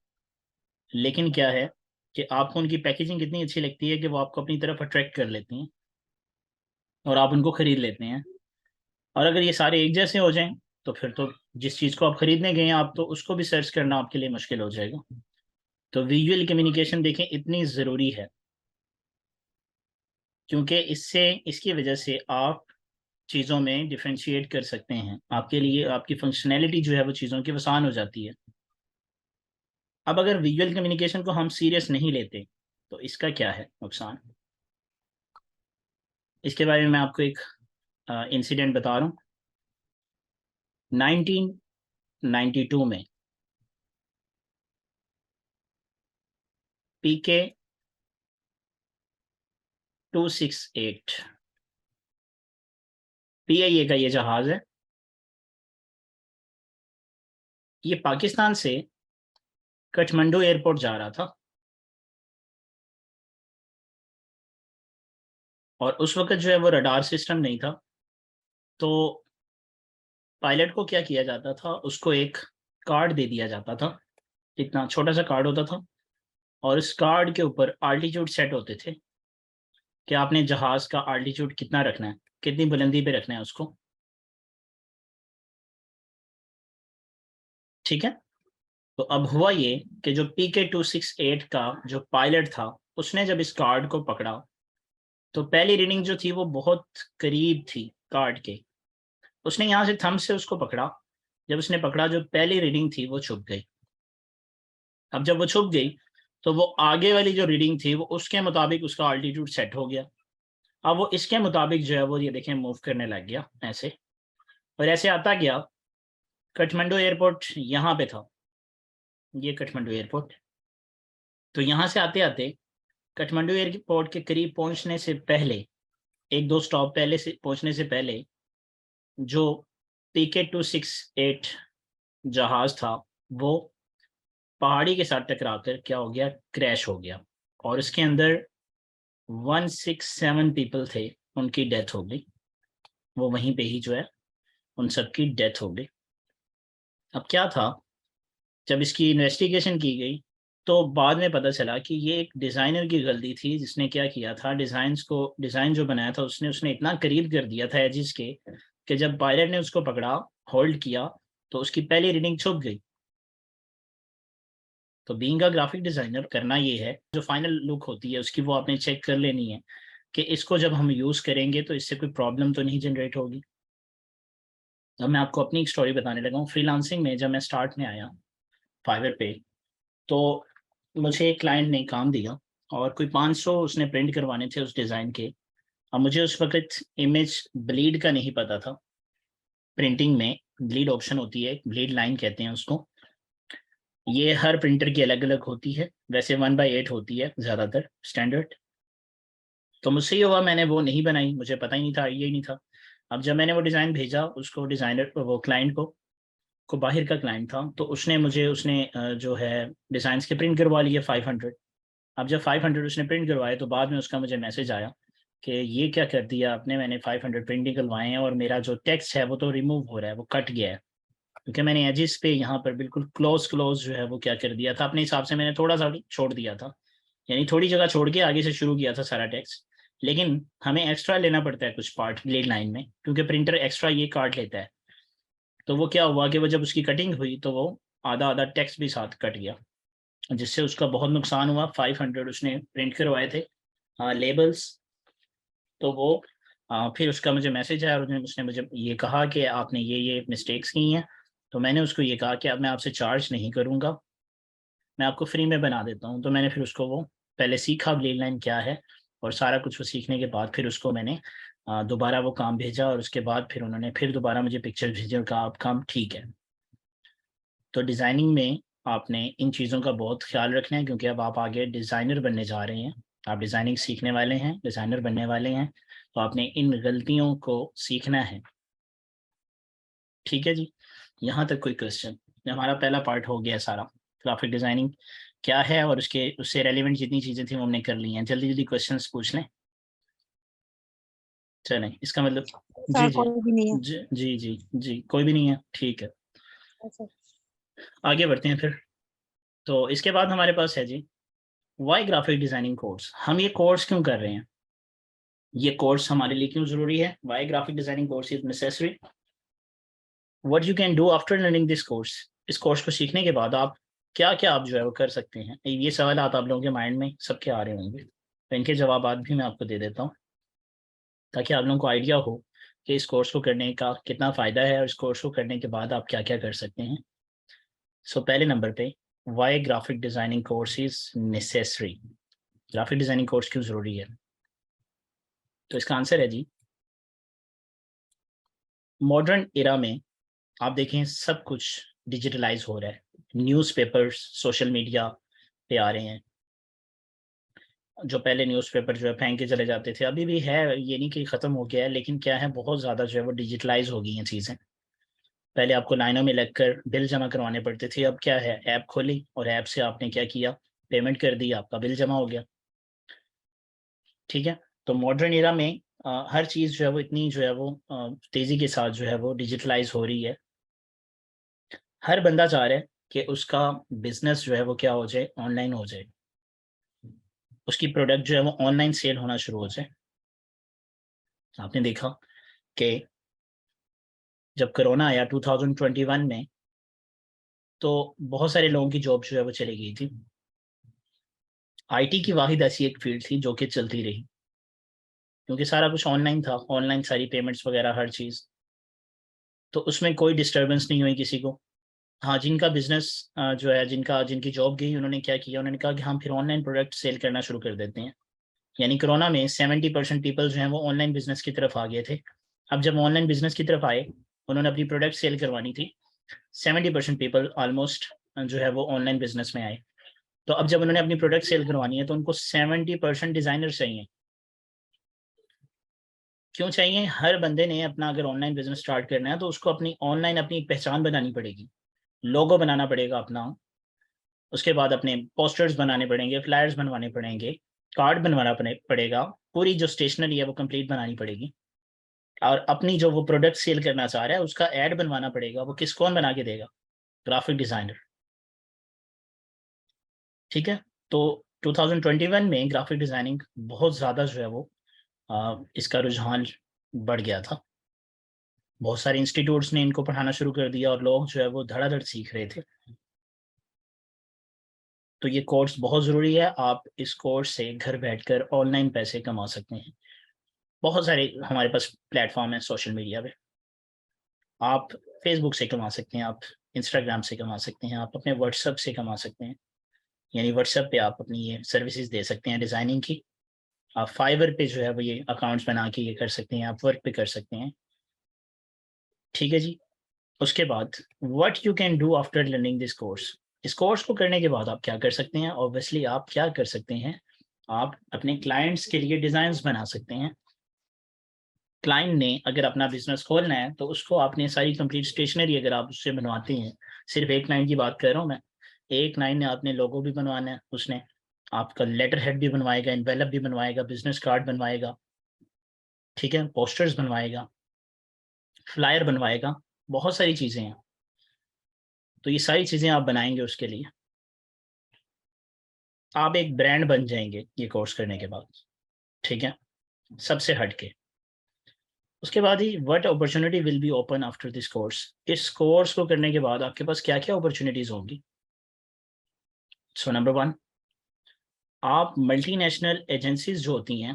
लेकिन क्या है कि आपको उनकी पैकेजिंग इतनी अच्छी लगती है कि वो आपको अपनी तरफ अट्रैक्ट कर लेती हैं और आप उनको ख़रीद लेते हैं। और अगर ये सारे एक जैसे हो जाएं, तो फिर तो जिस चीज़ को आप ख़रीदने गए हैं, आप तो उसको भी सर्च करना आपके लिए मुश्किल हो जाएगा। तो विजुअल कम्युनिकेशन देखें इतनी ज़रूरी है, क्योंकि इससे, इसकी वजह से आप चीज़ों में डिफ्रेंशिएट कर सकते हैं, आपके लिए आपकी फंक्शनैलिटी जो है वो चीज़ों की आसान हो जाती है। अब अगर विजुअल कम्युनिकेशन को हम सीरियस नहीं लेते, तो इसका क्या है नुकसान, इसके बारे में मैं आपको एक इंसिडेंट बता रहा हूँ। 1992 में PK 268 PIA का ये जहाज़ है, ये पाकिस्तान से काठमांडू एयरपोर्ट जा रहा था, और उस वक्त जो है वो रडार सिस्टम नहीं था, तो पायलट को क्या किया जाता था, उसको एक कार्ड दे दिया जाता था, इतना छोटा सा कार्ड होता था, और इस कार्ड के ऊपर आल्टीट्यूड सेट होते थे कि आपने जहाज़ का आल्टीट्यूड कितना रखना है, कितनी बुलंदी पे रखना है उसको। ठीक है, तो अब हुआ ये कि जो PK 268 का जो पायलट था, उसने जब इस कार्ड को पकड़ा, तो पहली रीडिंग जो थी वो बहुत करीब थी कार्ड के, उसने यहाँ से थंब से उसको पकड़ा, जब उसने पकड़ा, जो पहली रीडिंग थी वो छुप गई। अब जब वो छुप गई, तो वो आगे वाली जो रीडिंग थी वो उसके मुताबिक उसका आल्टीट्यूड सेट हो गया। अब वो इसके मुताबिक जो है वो, ये देखें, मूव करने लग गया ऐसे, और ऐसे आता गया। काठमांडू एयरपोर्ट यहाँ पे था, ये काठमांडू एयरपोर्ट। तो यहाँ से आते आते काठमांडू एयरपोर्ट के करीब पहुँचने से पहले, एक दो स्टॉप पहले से पहुँचने से पहले, जो PK 268 जहाज़ था वो पहाड़ी के साथ टकराकर क्या हो गया, क्रैश हो गया, और इसके अंदर 167 पीपल थे, उनकी डेथ हो गई, वो वहीं पे ही जो है उन सब की डेथ हो गई। अब क्या था, जब इसकी इन्वेस्टिगेशन की गई तो बाद में पता चला कि ये एक डिज़ाइनर की गलती थी, जिसने क्या किया था, डिज़ाइन जो बनाया था उसने इतना करीब कर दिया था एजिस के, कि जब पायलट ने उसको पकड़ा, होल्ड किया, तो उसकी पहली रीडिंग छुप गई। तो बीइंग अ ग्राफिक डिज़ाइनर करना ये है, जो फाइनल लुक होती है उसकी, वो आपने चेक कर लेनी है कि इसको जब हम यूज़ करेंगे तो इससे कोई प्रॉब्लम तो नहीं जनरेट होगी। अब मैं आपको अपनी एक स्टोरी बताने लगा हूँ। फ्रीलांसिंग में जब मैं स्टार्ट में आया फाइवर पे, तो मुझे एक क्लाइंट ने काम दिया और कोई 500 उसने प्रिंट करवाने थे उस डिज़ाइन के। अब मुझे उस वक्त इमेज ब्लीड का नहीं पता था, प्रिंटिंग में ब्लीड ऑप्शन होती है, ब्लीड लाइन कहते हैं उसको। ये हर प्रिंटर की अलग अलग होती है, वैसे 1/8 होती है ज़्यादातर स्टैंडर्ड। तो मुझसे ये हुआ, मैंने वो नहीं बनाई, मुझे पता ही नहीं था, आइडिया ही नहीं था। अब जब मैंने वो डिज़ाइन भेजा उसको, डिज़ाइनर वो क्लाइंट को बाहर का क्लाइंट था, तो उसने जो है डिज़ाइंस के प्रिंट करवा लिए 500। अब जब 500 उसने प्रिंट करवाए तो बाद में उसका मुझे मैसेज आया कि ये क्या कर दिया आपने, मैंने 500 प्रिंट निकलवाए हैं और मेरा जो टेक्स्ट है वो तो रिमूव हो रहा है, वो कट गया है, क्योंकि मैंने एजिस पे यहाँ पर बिल्कुल क्लोज जो है वो क्या कर दिया था, अपने हिसाब से मैंने थोड़ा सा छोड़ दिया था, यानी थोड़ी जगह छोड़ के आगे से शुरू किया था सारा टेक्स्ट। लेकिन हमें एक्स्ट्रा लेना पड़ता है कुछ पार्ट ब्लेड लाइन में, क्योंकि प्रिंटर एक्स्ट्रा ये काट लेता है। तो वो क्या हुआ कि वो जब उसकी कटिंग हुई तो वो आधा आधा टेक्स्ट भी साथ कट गया, जिससे उसका बहुत नुकसान हुआ। 500 उसने प्रिंट करवाए थे लेबल्स। तो वो फिर उसका मुझे मैसेज आया और उसने मुझे ये कहा कि आपने ये मिस्टेक्स की हैं। तो मैंने उसको ये कहा कि अब मैं आपसे चार्ज नहीं करूँगा, मैं आपको फ्री में बना देता हूँ। तो मैंने फिर उसको वो पहले सीखा ब्लेड लाइन क्या है, और सारा कुछ वो सीखने के बाद फिर उसको मैंने दोबारा वो काम भेजा, और उसके बाद फिर उन्होंने फिर दोबारा मुझे पिक्चर भेजी और कहा आप काम ठीक है। तो डिज़ाइनिंग में आपने इन चीज़ों का बहुत ख्याल रखना है, क्योंकि अब आप आगे डिज़ाइनर बनने जा रहे हैं, आप डिज़ाइनिंग सीखने वाले हैं, डिज़ाइनर बनने वाले हैं, तो आपने इन गलतियों को सीखना है। ठीक है जी, यहाँ तक कोई क्वेश्चन? हमारा पहला पार्ट हो गया सारा, ग्राफिक डिज़ाइनिंग क्या है और उससे रेलिवेंट जितनी चीज़ें थी वो हमने कर ली हैं। जल्दी जल्दी क्वेश्चंस पूछ लें। चलें, इसका मतलब जी सर जी कोई भी नहीं है। जी जी जी जी कोई भी नहीं है, ठीक है, सर आगे बढ़ते हैं फिर। तो इसके बाद हमारे पास है जी वाई ग्राफिक डिज़ाइनिंग कोर्स। हम ये कोर्स क्यों कर रहे हैं, ये कोर्स हमारे लिए क्यों ज़रूरी है? Why graphic designing course is necessary, what you can do after learning this course. इस कोर्स को सीखने के बाद आप क्या क्या आप जो है वो कर सकते हैं। ये सवाल आप लोगों के माइंड में सबके आ रहे होंगे, तो इनके जवाब भी मैं आपको दे देता हूँ, ताकि आप लोगों को आइडिया हो कि इस कोर्स को करने का कितना फ़ायदा है और इस कोर्स को करने के बाद आप क्या क्या कर सकते हैं। सो पहले नंबर पे, why graphic designing course is necessary. Graphic designing course क्यों ज़रूरी है? तो इसका आंसर है जी, मॉडर्न एरा में आप देखें सब कुछ डिजिटलाइज हो रहा है, न्यूज़पेपर्स सोशल मीडिया पे आ रहे हैं। जो पहले न्यूज़पेपर जो है फेंक के चले जाते थे, अभी भी है, ये नहीं कि ख़त्म हो गया है, लेकिन क्या है बहुत ज़्यादा जो है वो डिजिटलाइज हो गई हैं चीज़ें। पहले आपको लाइनों में लगकर बिल जमा करवाने पड़ते थे, अब क्या है, ऐप खोली और ऐप से आपने क्या किया, पेमेंट कर दी, आपका बिल जमा हो गया। ठीक है, तो मॉडर्न एरा में हर चीज़ जो है वो इतनी जो है वो तेज़ी के साथ जो है वो डिजिटलाइज हो रही है। हर बंदा चाह रहा है कि उसका बिजनेस जो है वो क्या हो जाए, ऑनलाइन हो जाए, उसकी प्रोडक्ट जो है वो ऑनलाइन सेल होना शुरू हो जाए। आपने देखा कि जब कोरोना आया 2021 में, तो बहुत सारे लोगों की जॉब जो है वो चली गई थी। आईटी की वाहिद ऐसी एक फील्ड थी जो कि चलती रही, क्योंकि सारा कुछ ऑनलाइन था, ऑनलाइन सारी पेमेंट्स वगैरह हर चीज़, तो उसमें कोई डिस्टर्बेंस नहीं हुई किसी को। हाँ, जिनका बिजनेस जो है, जिनकी जॉब गई, उन्होंने क्या किया, उन्होंने कहा कि हम फिर ऑनलाइन प्रोडक्ट सेल करना शुरू कर देते हैं। यानी कोरोना में 70% पीपल जो हैं वो ऑनलाइन बिजनेस की तरफ आ गए थे। अब जब ऑनलाइन बिजनेस की तरफ आए, उन्होंने अपनी प्रोडक्ट सेल करवानी थी, 70% पीपल ऑलमोस्ट जो है वो ऑनलाइन बिजनेस में आए। तो अब जब उन्होंने अपनी प्रोडक्ट सेल करवानी है तो उनको 70% डिज़ाइनर चाहिए। क्यों चाहिए? हर बंदे ने अपना अगर ऑनलाइन बिजनेस स्टार्ट करना है तो उसको अपनी ऑनलाइन अपनी पहचान बनानी पड़ेगी, लोगो बनाना पड़ेगा अपना, उसके बाद अपने पोस्टर्स बनाने पड़ेंगे, फ्लायर्स बनवाने पड़ेंगे, कार्ड बनवाना पड़ेगा, पूरी जो स्टेशनरी है वो कंप्लीट बनानी पड़ेगी, और अपनी जो वो प्रोडक्ट सेल करना चाह रहा है उसका एड बनवाना पड़ेगा। वो कौन बना के देगा? Graphic designer. ठीक है, तो 2021 में ग्राफिक डिज़ाइनिंग बहुत ज़्यादा जो है वो इसका रुझान बढ़ गया था। बहुत सारे इंस्टीट्यूट्स ने इनको पढ़ाना शुरू कर दिया और लोग जो है वो धड़ाधड़ सीख रहे थे। तो ये कोर्स बहुत ज़रूरी है, आप इस कोर्स से घर बैठकर ऑनलाइन पैसे कमा सकते हैं। बहुत सारे हमारे पास प्लेटफॉर्म हैं सोशल मीडिया पे, आप फेसबुक से कमा सकते हैं, आप इंस्टाग्राम से कमा सकते हैं, आप अपने व्हाट्सएप से कमा सकते हैं। यानी व्हाट्सएप पे आप अपनी ये सर्विसेज दे सकते हैं डिज़ाइनिंग की। आप फाइवर पे जो है वो ये अकाउंट्स बना के ये कर सकते हैं, आप वर्क पे कर सकते हैं। ठीक है जी, उसके बाद what you can do after learning this course, इस कोर्स को करने के बाद आप क्या कर सकते हैं। ऑब्वियसली आप क्या कर सकते हैं, आप अपने क्लाइंट्स के लिए डिज़ाइंस बना सकते हैं। क्लाइंट ने अगर अपना बिजनेस खोलना है तो उसको आपने सारी कंप्लीट स्टेशनरी अगर आप उससे बनवाते हैं, सिर्फ एक लाइन की बात कर रहा हूँ मैं, एक लाइन ने आपने लोगो भी बनवाना है, उसने आपका लेटर हेड भी बनवाएगा, एनवेलप भी बनवाएगा, बिजनेस कार्ड बनवाएगा, ठीक है, पोस्टर्स बनवाएगा, फ्लायर बनवाएगा, बहुत सारी चीज़ें हैं। तो ये सारी चीज़ें आप बनाएंगे, उसके लिए आप एक ब्रांड बन जाएंगे ये कोर्स करने के बाद, ठीक है, सबसे हट के। उसके बाद ही what opportunity will be open after this course, इस कोर्स को करने के बाद आपके पास क्या क्या अपॉर्चुनिटीज होंगी। सो नंबर 1, आप मल्टीनेशनल एजेंसीज जो होती हैं,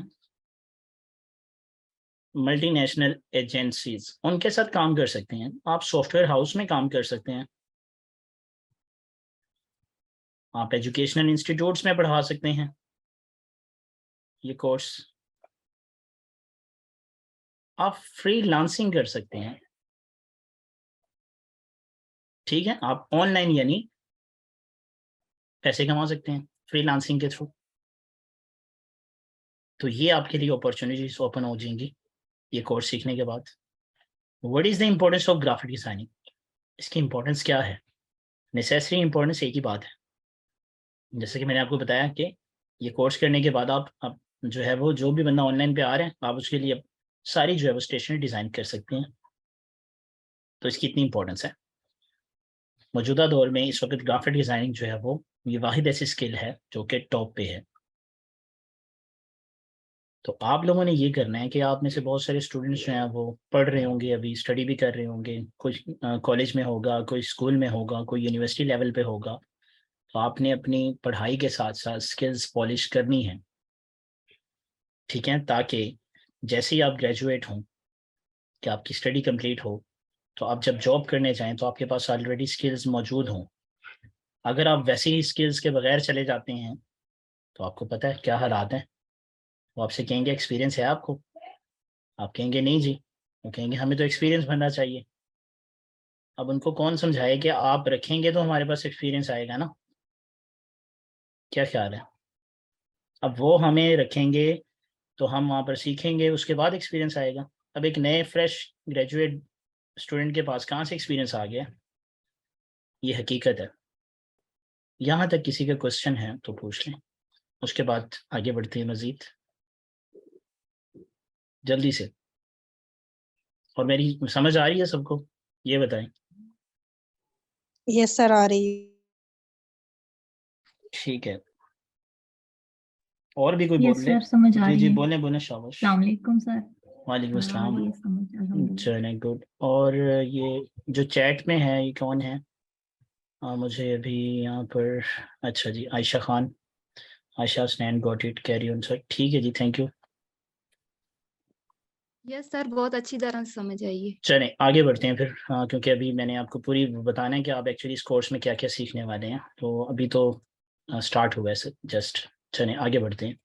मल्टीनेशनल एजेंसीज, उनके साथ काम कर सकते हैं। आप सॉफ्टवेयर हाउस में काम कर सकते हैं, आप एजुकेशनल इंस्टीट्यूट्स में पढ़ा सकते हैं ये कोर्स, आप फ्रीलांसिंग कर सकते हैं, ठीक है, आप ऑनलाइन यानी पैसे कमा सकते हैं फ्रीलांसिंग के थ्रू। तो ये आपके लिए अपॉर्चुनिटीज ओपन हो जाएंगी ये कोर्स सीखने के बाद। What is the importance of graphic designing, इसकी इम्पोर्टेंस क्या है। नेसेसरी इम्पोर्टेंस एक ही बात है, जैसे कि मैंने आपको बताया कि ये कोर्स करने के बाद आप जो है वो जो भी बंदा ऑनलाइन पे आ रहे हैं, आप उसके लिए सारी जो है वो स्टेशनरी डिज़ाइन कर सकते हैं। तो इसकी इतनी इंपॉर्टेंस है। मौजूदा दौर में इस वक्त ग्राफिक डिज़ाइनिंग जो है वो ये वाहिद ऐसी स्किल है जो कि टॉप पे है। तो आप लोगों ने ये करना है कि आप में से बहुत सारे स्टूडेंट्स जो हैं वो पढ़ रहे होंगे, अभी स्टडी भी कर रहे होंगे, कुछ कॉलेज में होगा, कोई स्कूल में होगा, कोई यूनिवर्सिटी लेवल पे होगा। तो आपने अपनी पढ़ाई के साथ साथ स्किल्स पॉलिश करनी है, ठीक है, ताकि जैसे ही आप ग्रेजुएट हों, कि आपकी स्टडी कंप्लीट हो, तो आप जब जॉब करने जाएं तो आपके पास ऑलरेडी स्किल्स मौजूद हों। अगर आप वैसे ही स्किल्स के बगैर चले जाते हैं तो आपको पता है क्या हालात हैं। वो आपसे कहेंगे एक्सपीरियंस है आपको, आप कहेंगे नहीं जी, वो कहेंगे हमें तो एक्सपीरियंस बनना चाहिए। अब उनको कौन समझाए कि आप रखेंगे तो हमारे पास एक्सपीरियंस आएगा ना, क्या ख्याल है। अब वो हमें रखेंगे तो हम वहाँ पर सीखेंगे, उसके बाद एक्सपीरियंस आएगा। अब एक नए फ्रेश ग्रेजुएट स्टूडेंट के पास कहाँ से एक्सपीरियंस आ गया, ये हकीकत है। यहाँ तक किसी का क्वेश्चन है तो पूछ लें, उसके बाद आगे बढ़ते हैं मज़ीद जल्दी से। और मेरी समझ आ रही है सबको, ये बताएं। यस सर, आ रही है। ठीक है, और भी कोई यस बोल ले। सर, समझ आ जी रही जी है। बोलें बोलें, शाबाश। अस्सलाम वालेकुम सर। वालेकुम आ अस्सलाम। रही है समझ, अल्हम्दुलिल्लाह। चलें, गुड। और ये जो चैट में है ये कौन है, मुझे अभी यहाँ पर, अच्छा जी, आयशा खान, आयशा स्नैन got it, carry on sir. ठीक है जी, थैंक यू। यस सर, बहुत अच्छी तरह से समझ आई है। चलें आगे बढ़ते हैं फिर, क्योंकि अभी मैंने आपको पूरी बताना है कि आप एक्चुअली इस कोर्स में क्या क्या सीखने वाले हैं। तो अभी तो स्टार्ट हुआ है सर जस्ट, चलें आगे बढ़ते हैं।